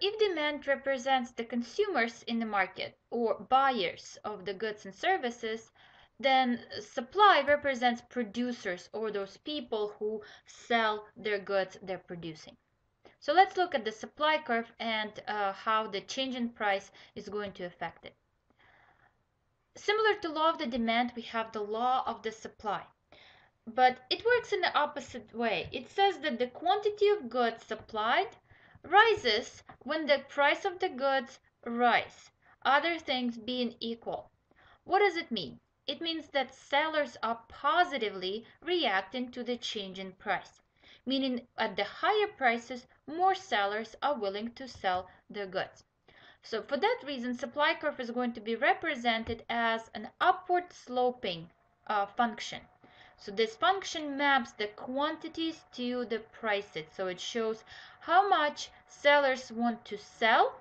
if demand represents the consumers in the market or buyers of the goods and services, then supply represents producers or those people who sell their goods they're producing. So let's look at the supply curve and how the change in price is going to affect it. Similar to law of the demand, we have the law of the supply. But it works in the opposite way. It says that the quantity of goods supplied rises when the price of the goods rise, other things being equal. What does it mean? It means that sellers are positively reacting to the change in price, meaning at the higher prices, more sellers are willing to sell their goods. So for that reason, supply curve is going to be represented as an upward sloping function. So this function maps the quantities to the prices. So it shows how much sellers want to sell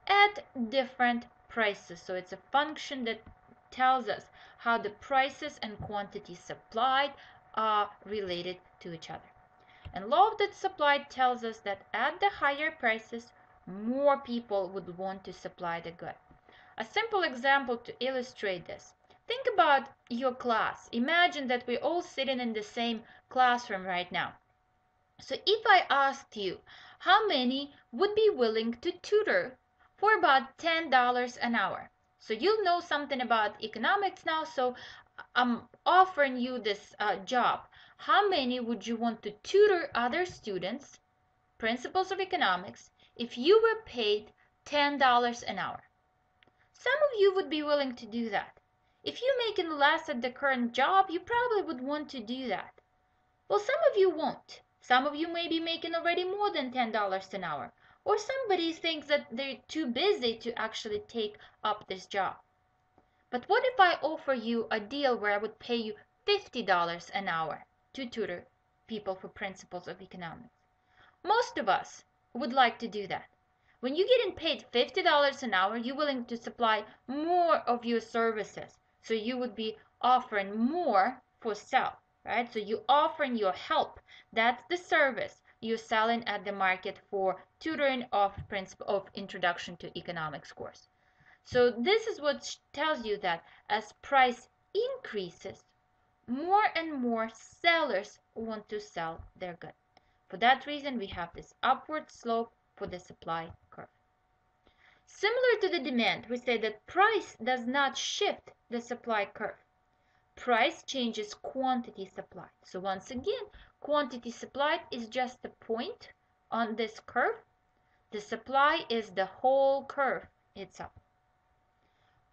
at different prices. So it's a function that tells us how the prices and quantities supplied are related to each other. And law of the supply tells us that at the higher prices, more people would want to supply the good. A simple example to illustrate this. Think about your class. Imagine that we're all sitting in the same classroom right now. So if I asked you how many would be willing to tutor for about $10 an hour. So you'll know something about economics now, so I'm offering you this job. How many would you want to tutor other students, principles of economics, if you were paid $10 an hour? Some of you would be willing to do that. If you're making less at the current job, you probably would want to do that. Well, some of you won't. Some of you may be making already more than $10 an hour. Or somebody thinks that they're too busy to actually take up this job. But what if I offer you a deal where I would pay you $50 an hour to tutor people for principles of economics? Most of us would like to do that. When you're getting paid $50 an hour, you're willing to supply more of your services. So you would be offering more for sale, right? So you're offering your help. That's the service you're selling at the market for tutoring of principle of Introduction to Economics course. So this is what tells you that as price increases, more and more sellers want to sell their good. For that reason, we have this upward slope for the supply curve. Similar to the demand, we say that price does not shift the supply curve. Price changes quantity supplied. So once again, quantity supplied is just a point on this curve. The supply is the whole curve itself.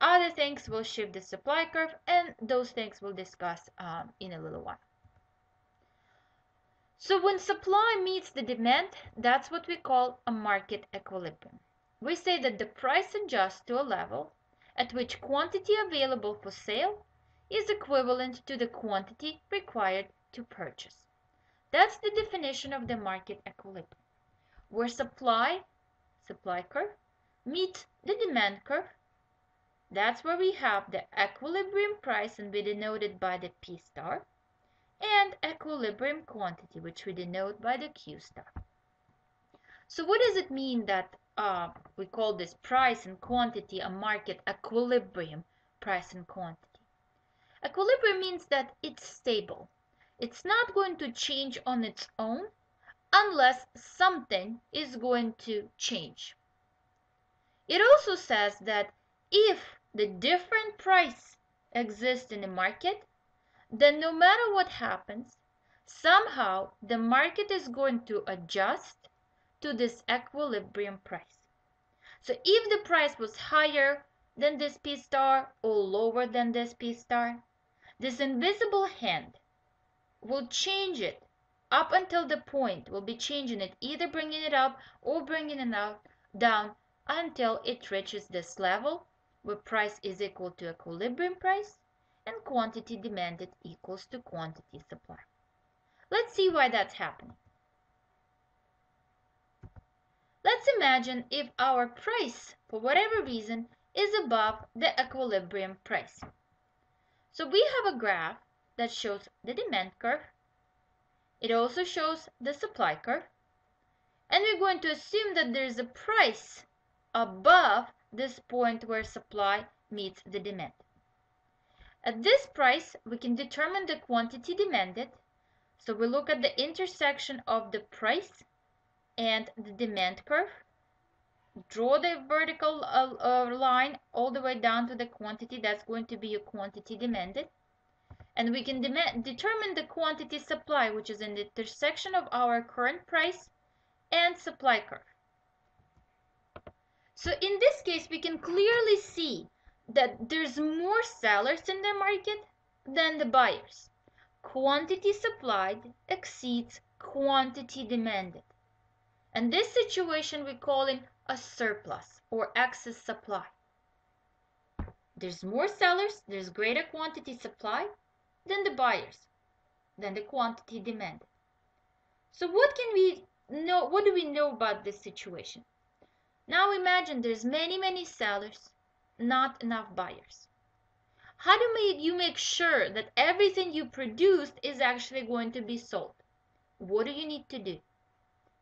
Other things will shift the supply curve, and those things we'll discuss in a little while. So when supply meets the demand, that's what we call a market equilibrium. We say that the price adjusts to a level at which quantity available for sale is equivalent to the quantity required to purchase. That's the definition of the market equilibrium, where supply curve, meets the demand curve. That's where we have the equilibrium price, and we denote it by the P star, and equilibrium quantity, which we denote by the Q star. So what does it mean that we call this price and quantity a market equilibrium, price and quantity? Equilibrium means that it's stable. It's not going to change on its own unless something is going to change. It also says that if the different price exists in the market, then no matter what happens, somehow the market is going to adjust to this equilibrium price. So if the price was higher than this P star or lower than this P star, this invisible hand will change it up until the point, will be changing it, either bringing it up or bringing it down until it reaches this level where price is equal to equilibrium price and quantity demanded equals to quantity supplied. Let's see why that's happening. Let's imagine if our price, for whatever reason, is above the equilibrium price. So we have a graph that shows the demand curve. It also shows the supply curve. And we're going to assume that there's a price above this point where supply meets the demand. At this price, we can determine the quantity demanded. So we look at the intersection of the price and the demand curve. Draw the vertical line all the way down to the quantity. That's going to be your quantity demanded. And we can determine the quantity supply, which is in the intersection of our current price and supply curve. So in this case, we can clearly see that there's more sellers in the market than the buyers. Quantity supplied exceeds quantity demanded. And this situation we call it a surplus or excess supply. There's more sellers, there's greater quantity supply than the buyers, than the quantity demanded. So what can we know? What do we know about this situation? Now imagine there's many sellers, not enough buyers. How do you make sure that everything you produced is actually going to be sold? What do you need to do?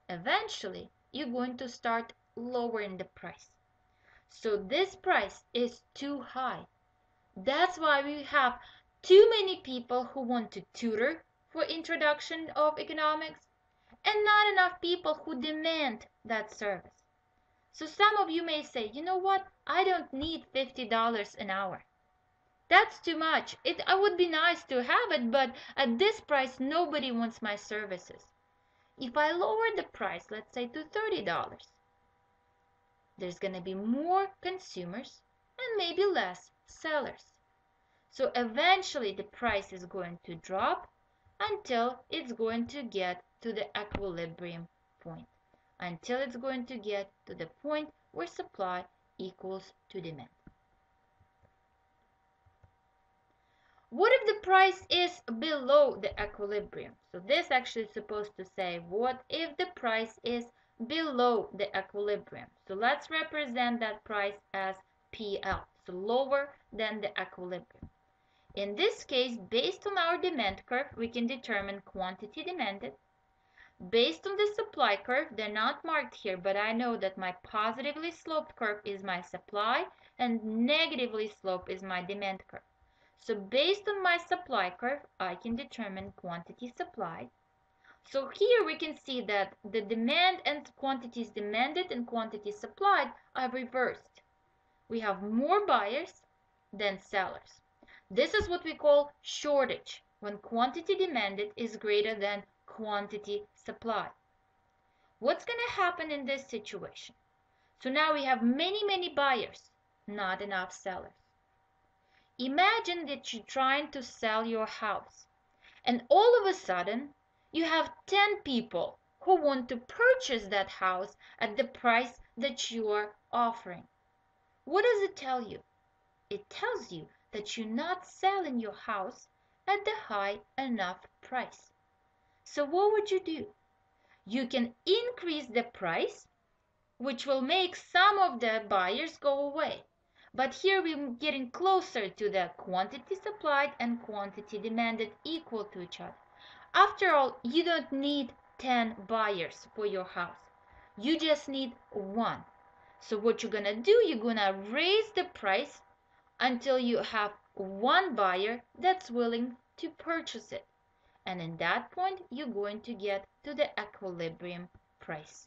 Eventually, you're going to start lowering the price. So this price is too high. That's why we have too many people who want to tutor for introduction of economics and not enough people who demand that service. So some of you may say, you know what? I don't need $50 an hour. That's too much. It would be nice to have it, but at this price, nobody wants my services. If I lower the price, let's say to $30, there's going to be more consumers and maybe less sellers. So eventually the price is going to drop until it's going to get to the equilibrium point. Until it's going to get to the point where supply equals to demand. What if the price is below the equilibrium? So this actually is supposed to say, what if the price is below the equilibrium? So let's represent that price as PL, so lower than the equilibrium. In this case, based on our demand curve, we can determine quantity demanded. Based on the supply curve, they're not marked here, but I know that my positively sloped curve is my supply and negatively sloped is my demand curve. So based on my supply curve, I can determine quantity supplied. So here we can see that the demand and quantities demanded and quantity supplied are reversed. We have more buyers than sellers. This is what we call shortage, when quantity demanded is greater than quantity supplied. What's going to happen in this situation? So now we have many buyers, not enough sellers. Imagine that you're trying to sell your house, and all of a sudden you have 10 people who want to purchase that house at the price that you are offering. What does it tell you? It tells you that you're not selling your house at the high enough price. So what would you do? You can increase the price, which will make some of the buyers go away. But here we're getting closer to the quantity supplied and quantity demanded equal to each other. After all, you don't need 10 buyers for your house. You just need one. So what you're going to do, you're going to raise the price until you have one buyer that's willing to purchase it. And in that point, you're going to get to the equilibrium price.